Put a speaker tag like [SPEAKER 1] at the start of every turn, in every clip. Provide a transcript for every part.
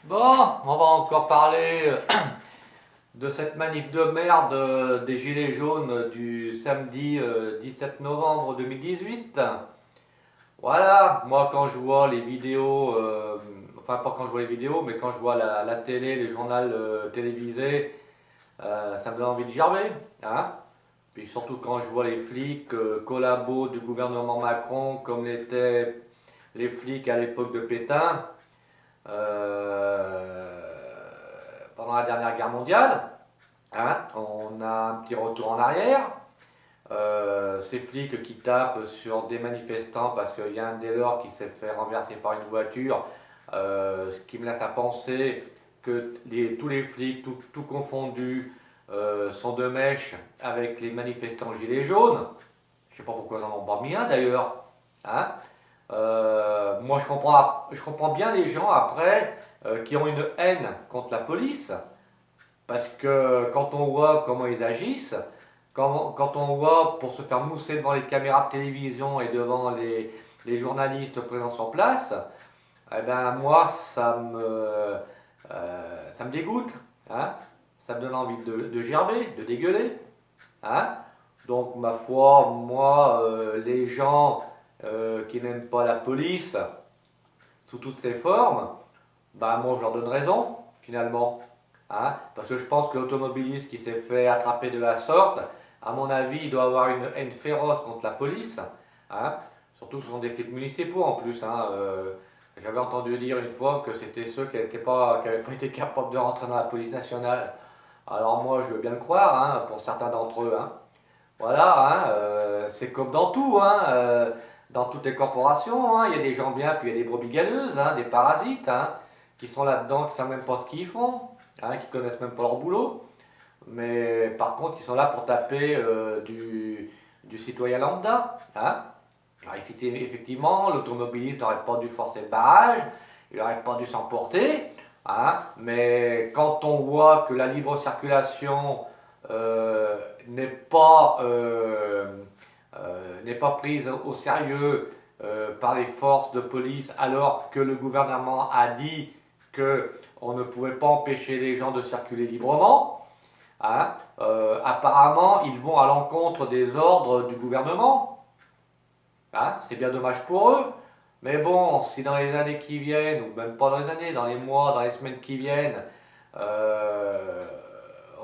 [SPEAKER 1] Bon, on va encore parler de cette manif de merde des Gilets jaunes du samedi 17 novembre 2018. Voilà, moi quand je vois les vidéos, enfin pas quand je vois les vidéos, mais quand je vois la télé, les journaux télévisés, ça me donne envie de gerber. Hein. Puis surtout quand je vois les flics collabos du gouvernement Macron comme l'étaient les flics à l'époque de Pétain. Euh, Pendant la dernière guerre mondiale. Hein, on a un petit retour en arrière. Ces flics qui tapent sur des manifestants parce qu'il y a un des leurs qui s'est fait renverser par une voiture, ce qui me laisse à penser que tous les flics, tout confondus, sont de mèche avec les manifestants gilets jaunes. Je ne sais pas pourquoi ils en ont pas mis un d'ailleurs. Hein. Moi je comprends bien les gens après qui ont une haine contre la police. Parce que quand on voit comment ils agissent, quand on voit pour se faire mousser devant les caméras de télévision et devant les journalistes présents sur place, eh ben moi ça me dégoûte, hein. Ça me donne envie de gerber, de dégueuler, hein. Donc ma foi, moi, les gens qui n'aiment pas la police sous toutes ses formes, bah moi je leur donne raison finalement. Hein, parce que je pense que l'automobiliste qui s'est fait attraper de la sorte, à mon avis, il doit avoir une haine féroce contre la police. Hein, surtout ce sont des flics municipaux en plus. Hein, j'avais entendu dire une fois que c'était ceux qui n'avaient pas été capables de rentrer dans la police nationale. Alors moi je veux bien le croire, hein, pour certains d'entre eux. Hein. Voilà, hein, c'est comme dans tout, hein, dans toutes les corporations, hein, il y a des gens bien, puis il y a des brebis galeuses, hein, des parasites, hein, qui sont là-dedans, qui ne savent même pas ce qu'ils font, hein, qui connaissent même pas leur boulot, mais par contre, ils sont là pour taper du citoyen lambda. Hein. Alors, effectivement, l'automobiliste n'aurait pas dû forcer le barrage, il n'aurait pas dû s'emporter, hein, mais quand on voit que la libre circulation euh, n'est pas, n'est pas prise au sérieux par les forces de police alors que le gouvernement a dit qu'on ne pouvait pas empêcher les gens de circuler librement. Hein, apparemment, ils vont à l'encontre des ordres du gouvernement. Hein, c'est bien dommage pour eux. Mais bon, si dans les années qui viennent, ou même pas dans les années, dans les mois, dans les semaines qui viennent, euh,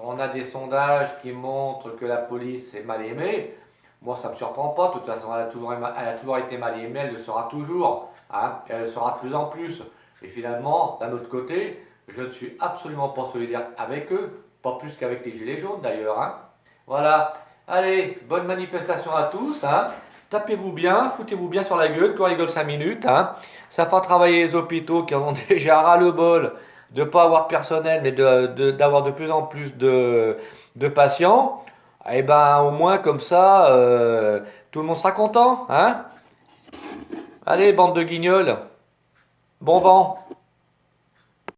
[SPEAKER 1] on a des sondages qui montrent que la police est mal aimée, moi ça ne me surprend pas, de toute façon elle a toujours été mal aimée, elle le sera toujours, hein, elle le sera de plus en plus. Et finalement, d'un autre côté, je ne suis absolument pas solidaire avec eux, pas plus qu'avec les gilets jaunes d'ailleurs. Hein. Voilà, allez, bonne manifestation à tous. Hein. Tapez-vous bien, foutez-vous bien sur la gueule, qu'on rigole 5 minutes. Hein. Ça fera travailler les hôpitaux qui en ont déjà ras-le-bol de ne pas avoir de personnel, mais d'avoir de plus en plus de patients. Et ben au moins comme ça, tout le monde sera content. Hein. Allez, bande de guignols, bon vent.